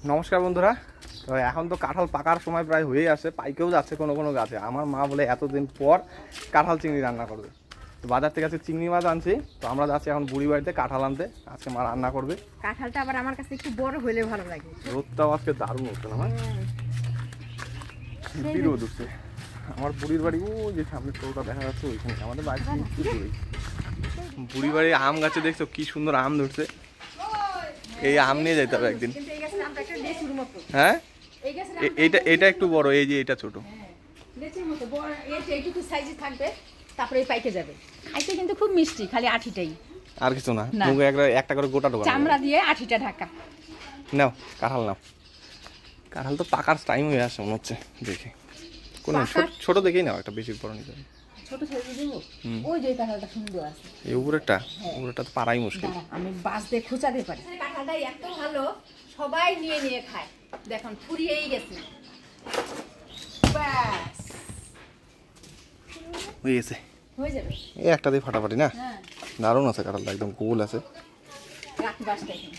নমস্কার বন্ধুরা। তো এখন তো কাঁঠাল পাকার সময় প্রায় হয়ে আসে, পাইকেও যাচ্ছে কোনো কোনো গাছে। আমার মা বলে এতদিন পর কাঁঠাল চিংড়ি রান্না করবে। তো বাজার থেকে আজকে চিংড়ি মাছ আনছি, তো আমরা যাচ্ছি এখন বুড়ি বাড়িতে কাঁঠাল আনতে। আজকে মা রান্না করবে। কাঁঠালটা আবার আমার কাছে একটু বড় হলে ভালো লাগে। রোদটাও আজকে দারুণ হচ্ছে না? হেভি রোদ উঠছে। আমার বুড়ির বাড়ি ওই যে সামনে টোটা দেখা যাচ্ছে, ওইখানে আমাদের বাড়ি একটু দূরেই। বুড়ি বাড়ির আম গাছে দেখছো কি সুন্দর আম ধরছে। এই আম নিয়ে যেতে হবে একদিন। হ্যাঁ, এটা একটু বড়, এই যে এটা ছোট। এইটুকু সাইজে থাকবে, তারপরে পাইকে যাবে। খাইতে কিন্তু খুব মিষ্টি, খালি আঠিটাই, আর কিছু না। মুখে একটা করে গোটা ঢোকা, চামড়া দিয়ে আঠিটা ঢাকা। নাও কাঁঠাল নাও। কাঁঠাল তো পাকার টাইম হয়ে আসে মনে হচ্ছে দেখে। কোন ছোট দেখেই নাও, একটা বেশি বড় নিতে। ছোট সাইজে দেবো। ওই যে কাঁঠালটা সুন্দর আছে, এই উপরেরটা তো পারাই মুশকিল। আমি বাস দিয়ে খুঁচাতে পারি। কাঁঠালটা এত ভালো, সবাই নিয়ে নিয়ে খায়। দেখুন ফুরিয়েই গেছে। ব্যাস হয়ে গেছে, হয়ে যাবে। এই একটা দিয়ে ফাটাফাটি না? হ্যাঁ, দারুণ আছে কাঁঠালটা, একদম গোল আছে। রাখি বাসটা এখানে।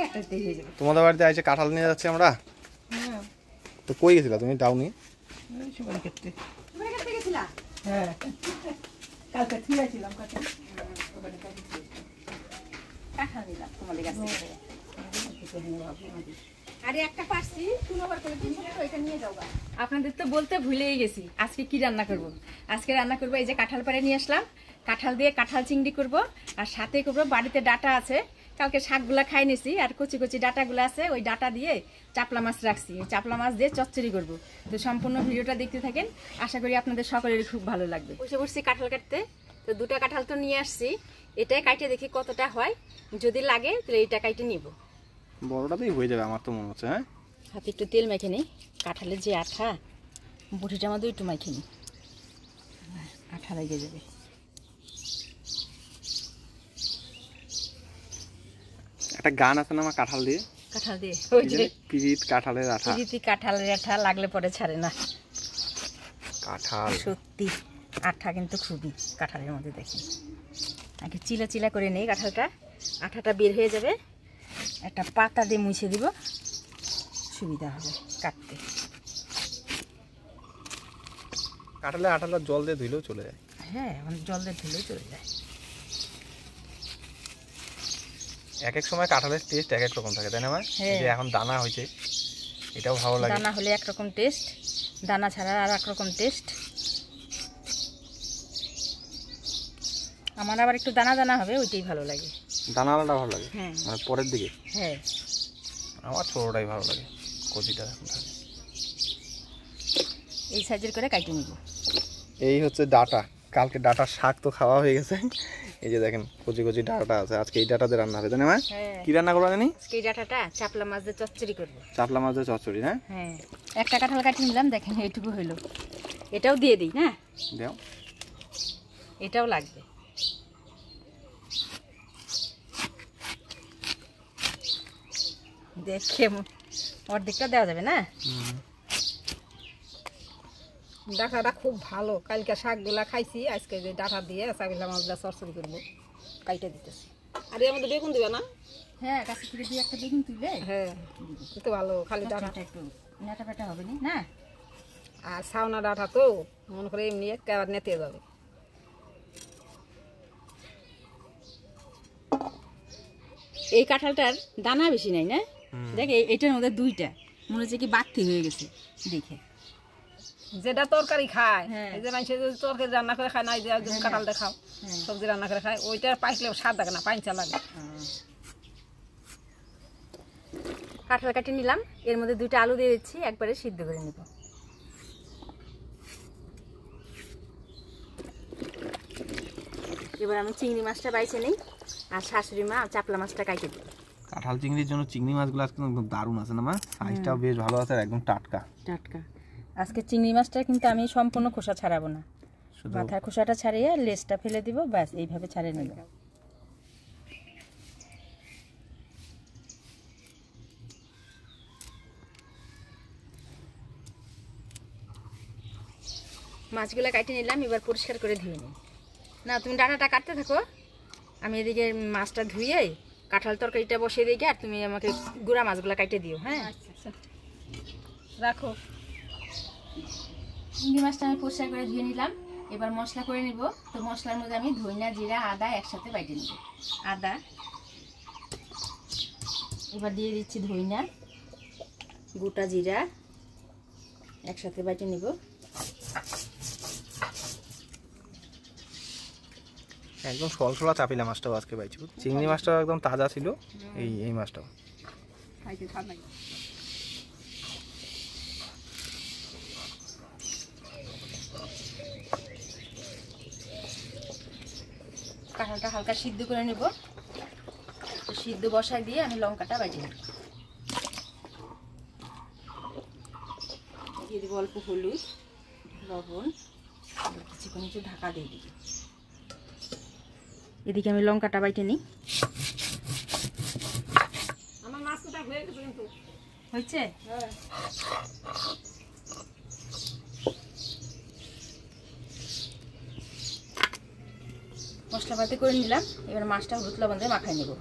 একটাতেই হয়ে যাবে। তোমাদের বাড়িতে আইসে কাঁঠাল নিয়ে যাচ্ছি আমরা। হ্যাঁ, তো কই গেছিলা তুমি? ডাউনি সবাই ক্ষেত্রে গেছিলা? হ্যাঁ, কালকে থুয়েছিলাম কাঁঠাল। কাঁঠাল নিলাম তোমাদের কাছ থেকে। আরে একটা পারছি, পুনবার করে দিন, ওইটা নিয়ে যাও। আপনাদের তো বলতে ভুলেই গেছি, আজকে কি রান্না করব। আজকে রান্না করব এই যে কাঁঠাল পাড়ে নিয়ে আসলাম, কাঁঠাল দিয়ে কাঁঠাল চিংড়ি করব। আর সাথে করব, বাড়িতে ডাটা আছে, কালকে শাকগুলা খাই নিছি, আর কচি কচি ডাটাগুলো আছে, ওই ডাটা দিয়ে চাপলা মাছ রাখছি, চাপলা মাছ দিয়ে চচ্চড়ি করব। তো সম্পূর্ণ ভিডিওটা দেখতে থাকেন, আশা করি আপনাদের সকলেরই খুব ভালো লাগবে। বসে বসছি কাঁঠাল কাটতে। তো দুটা কাঁঠাল তো নিয়ে আসছি, এটাই কাটে দেখি কতটা হয়, যদি লাগে তাহলে এইটা কাটে নিব। বড়টাতেই হয়ে যাবে আমার তো মনে হচ্ছে। হ্যাঁ, হাতে একটু তেল মেখে নিই, কাঁঠালের যে আঠা, বুটিটার মধ্যে একটু মেখে নিই, আঠা লেগে যাবে। একটা গান আছে না আমার কাঁঠাল দিয়ে? কাঁঠাল দিয়ে ওই যে পিরিত কাঁঠালের আঠা, পিরিতি কাঁঠালের আঠা লাগলে পরে ছাড়ে না। কাঁঠাল সত্যি আঠা কিন্তু খুবই কাঁঠালের মধ্যে। দেখি আগে চিলা চিলা করে নেই কাঁঠালটা, আঠাটা বের হয়ে যাবে। একটা পাতা দিয়ে মুছে দিব, সুবিধা হবে কাটতে। কাঁঠালের আঠাটা জল দিয়ে ধুইলেও চলে যায়। হ্যাঁ, মানে জল দিয়ে ধুলেও চলে যায়। এক এক সময় কাঁঠালের টেস্ট এক এক রকম থাকে, তাই না মা? হ্যাঁ, যে এখন দানা হয়েছে, এটাও ভালো লাগে। দানা হলে একরকম টেস্ট, দানা ছাড়া আর একরকম টেস্ট। আমার আবার একটু দানা দানা হবে, ওইটাই ভালো লাগে। দানাটা ভালো লাগে, হ্যাঁ, মানে পরের দিকে। হ্যাঁ, আমার ছোটটাই ভালো লাগে, কচিটা এখন থাকে। এই সাইজের করে কাটি নিব। এই হচ্ছে ডাটা। কালকে ডাটার শাক তো খাওয়া হয়ে গেছে। এই যে দেখেন কচি কচি ডাটা আছে, আজকে এই ডাটাতে রান্না হবে, তাই না মা? হ্যাঁ, কি রান্না করবো জানি? আজকে এই ডাটাটা চাপলা মাছ দিয়ে চচ্চড়ি করবো। চাপলা মাছ দিয়ে চচ্চড়ি? হ্যাঁ, হ্যাঁ, একটা কাঁঠাল কাটি নিলাম, দেখেন এইটুকু হইলো। এটাও দিয়ে দিই না? দাও। এটাও লাগবে। দেখে অর্ধেকটা দেওয়া যাবে না? ডাটাটা খুব ভালো, কালকে শাকগুলা খাইছি, আজকে যে ডাটা দিয়ে চাপিলা মাছ দিয়ে চচ্চড়ি করবো, কাইটা দিতেছি। আর এর মধ্যে বেগুন দিবে না? হ্যাঁ, কাছে থেকে দিয়ে একটা বেগুন তুলে, হ্যাঁ, তো ভালো। খালি ডাটা ডাটাটা একটু নেটা পেটা হবে না? আর সাউনা ডাটা তো মনে করে এমনি একেবারে নেতে যাবে। এই কাঁঠালটার দানা বেশি নাই না? দেখ এইটার মধ্যে দুইটা মনে হচ্ছে কি বাড়তি হয়ে গেছে দেখে। যেটা তরকারি খায়, হ্যাঁ, এই যে মানুষ তরকারি রান্না করে খায় না, এই যে কাঁঠাল দেখাও সবজি রান্না করে খায়, ওইটা পাইলে স্বাদ লাগে না, পাইচা লাগে। কাঁঠাল কাটি নিলাম, এর মধ্যে দুইটা আলু দিয়ে দিচ্ছি, একবারে সিদ্ধ করে নিব। এবার আমি চিংড়ি মাছটা বাইছে নেই, আর শাশুড়ি মা চাপলা মাছটা কাটে দিই। কাঁঠাল চিংড়ির জন্য চিংড়ি মাছগুলো আজকে একদম দারুণ আছে না মা? সাইজটাও বেশ ভালো আছে আর একদম টাটকা টাটকা। আজকে চিংড়ি মাছটা কিন্তু আমি সম্পূর্ণ খোসা ছাড়াবো না, মাথার খোসাটা ছাড়িয়ে লেজটা ফেলে দিব, ব্যাস এইভাবে ছাড়িয়ে নেব। মাছগুলো কাটে নিলাম, এবার পরিষ্কার করে ধুয়ে নিই। না, তুমি ডাটাটা কাটতে থাকো, আমি এদিকে মাছটা ধুয়ে কাঁঠাল তরকারিটা বসিয়ে দিই, আর তুমি আমাকে গুঁড়া মাছগুলো কাটে দিও। হ্যাঁ আচ্ছা রাখো। চিংড়ি মাছটা আমি পরিষ্কার করে ধুয়ে নিলাম, এবার মশলা করে নিব। তো মশলার মধ্যে আমি ধনিয়া, জিরা, আদা একসাথে বাইটে নিব। আদা, এবার দিয়ে দিচ্ছি ধনিয়া, গোটা জিরা একসাথে বাইটে নিব। একদম সলসলা চাপিলা মাছটাও আজকে পাইছি। চিংড়ি মাছটাও একদম তাজা ছিল, এই মাছটাও। খাইতে স্বাদ লাগে। কাঁঠালটা হালকা সিদ্ধ করে নেব। তো সিদ্ধ বসায় দিয়ে আমি লঙ্কাটা বাজিয়ে নেব। দিয়ে দেবো অল্প হলুদ, লবণ, কিছুক্ষণ একটু ঢাকা দিয়ে দিই। এদিকে আমি লঙ্কাটা বাইটে নিই। আমার মাছ কোটা হয়ে গেছে কিন্তু। হয়েছে? হ্যাঁ। মশলাপাতি করে নিলাম, এবার মাছটা হলুদ লবণ দিয়ে মাখাই নেব।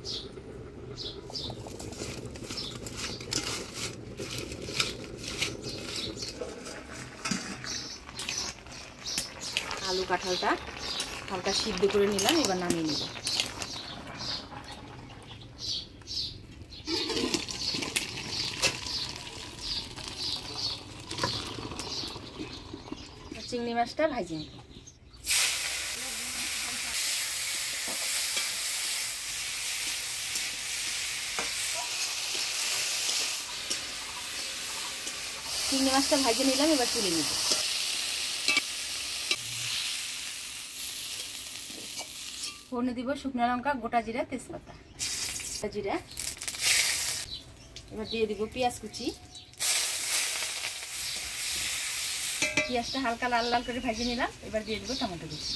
আলু কাঁঠালটা হালকা সিদ্ধ করে নিলাম, এবার নামিয়ে নেব। চিংড়ি মাছটা ভাজি নেব। চিংড়ি মাছটা ভাজি নিলাম, এবার তুলে নেব। ফোড়নে দিব শুকনো লঙ্কা, গোটা জিরা, তেজপাতা, জিরা। এবার দিয়ে দিব পেঁয়াজ কুচি। পেঁয়াজটা হালকা লাল লাল করে ভাজি নিলাম, এবার দিয়ে দিব টমেটো কুচি।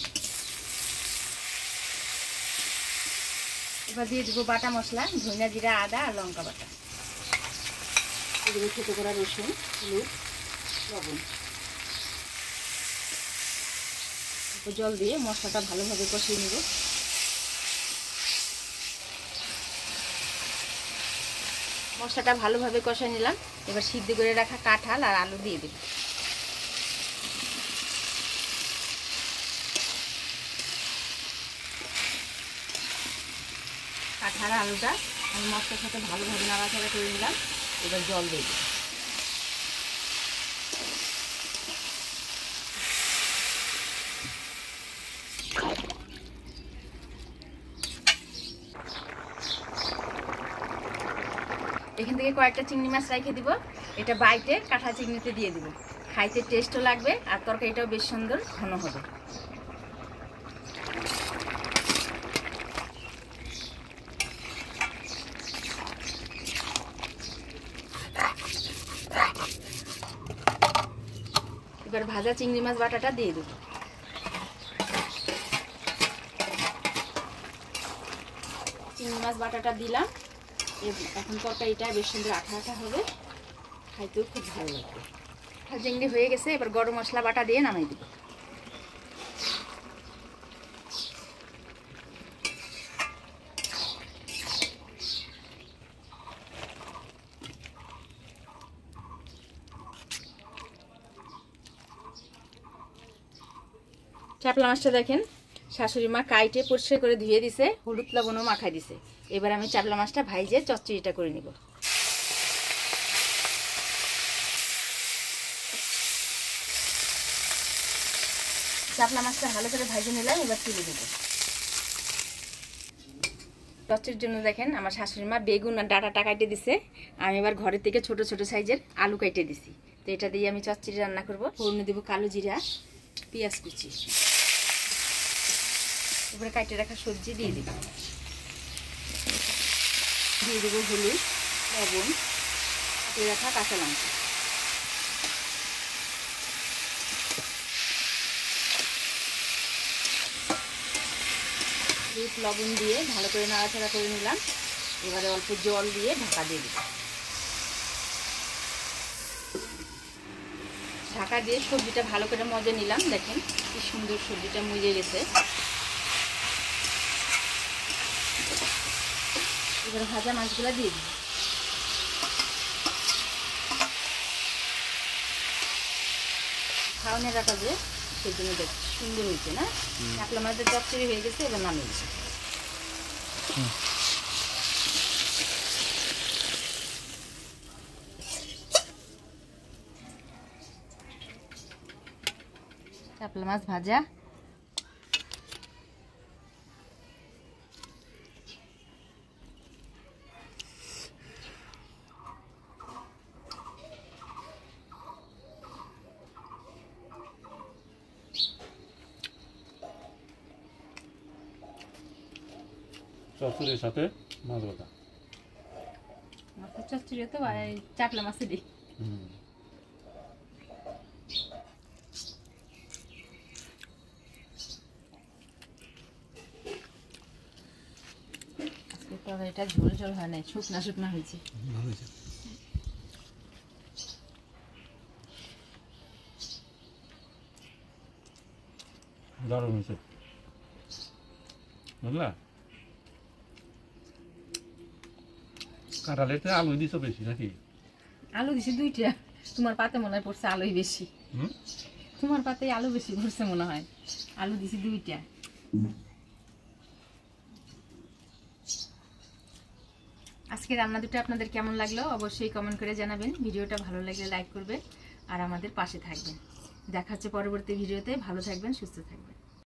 এবার দিয়ে দিব বাটা মশলা, ধনিয়া, জিরা, আদা আর লঙ্কা বাটা। এগুলো ছোটো করা রসুন, হলুদ, লবণ। জল দিয়ে মশলাটা ভালোভাবে কষিয়ে নেব। মশলাটা ভালোভাবে কষিয়ে নিলাম, এবার সিদ্ধ করে রাখা কাঁঠাল আর আলু দিয়ে দেব। কাঁঠাল আলুটা আমি মশলার সাথে ভালোভাবে নাড়াচাড়া করে নিলাম, এবার জল দিয়ে দেব। এখান থেকে কয়েকটা চিংড়ি মাছ রেখে দিব, এটা বাইটে কাঁঠাল চিংড়িতে দিয়ে দিব। খাইতে টেস্টও লাগবে আর তরকারিটাও বেশ সুন্দর ঘন হবে। এবার ভাজা চিংড়ি মাছ বাটাটা দিয়ে দেব। চিংড়ি মাছ বাটাটা দিলাম, এখন তরকারিটা বেশ সুন্দর আঠা আঠা হবে, খাইতেও খুব ভালো লাগবে। চিংড়ি হয়ে গেছে, এবার গরম মশলা বাটা দিয়ে নামাই দেব। চাপলা মাছটা দেখেন শাশুড়ি মা কাইটে পরিষ্কার করে ধুয়ে দিছে, হলুদ লবণও মাখাই দিছে। এবার আমি চাপলা মাছটা ভাইজে চচ্চড়িটা করে নিব। চাপলা মাছটা ভালো করে ভাজে নিলাম, এবার তুলে দেব। চচ্চড়ির জন্য দেখেন আমার শাশুড়ি মা বেগুন আর ডাঁটাটা কাটে দিছে, আমি এবার ঘরের থেকে ছোট ছোট সাইজের আলু কেটে দিছি। তো এটা দিয়ে আমি চচ্চড়ি রান্না করব। ফোড়নে দেব কালো জিরা, পেঁয়াজ কুচি, এবারে কাটে রাখা সবজি দিয়ে দেব। দিয়ে দেবো হলুদ, লবণ, কাটে রাখা কাঁচা লঙ্কা। হলুদ লবণ দিয়ে ভালো করে নাড়াচাড়া করে নিলাম, এবারে অল্প জল দিয়ে ঢাকা দিয়ে দেব। ঢাকা দিয়ে সবজিটা ভালো করে মজে নিলাম। দেখেন কি সুন্দর সবজিটা মজে গেছে। এবার ভাজা মাছগুলো দিয়ে দিই। খাওয়ানোর রাখা যে সেই জন্য দেখ সুন্দর হয়েছে না, কাতলা মাছের চচ্চড়ি হয়ে গেছে, এবার নামিয়ে দিচ্ছি। কাতলা মাছ ভাজা, চচ্চড়ির সাথে মাছ ভাজা। মাছের চচ্চড়ি তো চাপলা মাছে দিই। আজকে তরকারিটা ঝোল ঝোল হয় নাই, শুকনা শুকনা হয়েছে। ভালো হয়েছে। দারুণ হয়েছে, বুঝলা? কাঁঠালেতে আলু দিছো বেশি নাকি? আলু দিছি 2টা, তোমার পাতে মনে হয় পড়ছে আলুই বেশি। তোমার পাতে আলু বেশি পড়ছে মনে হয়, আলু দিছি 2টা। আজকে রান্না দুটো আপনাদের কেমন লাগলো অবশ্যই কমেন্ট করে জানাবেন। ভিডিওটা ভালো লাগলে লাইক করবেন আর আমাদের পাশে থাকবেন। দেখা হচ্ছে পরবর্তী ভিডিওতে। ভালো থাকবেন, সুস্থ থাকবেন।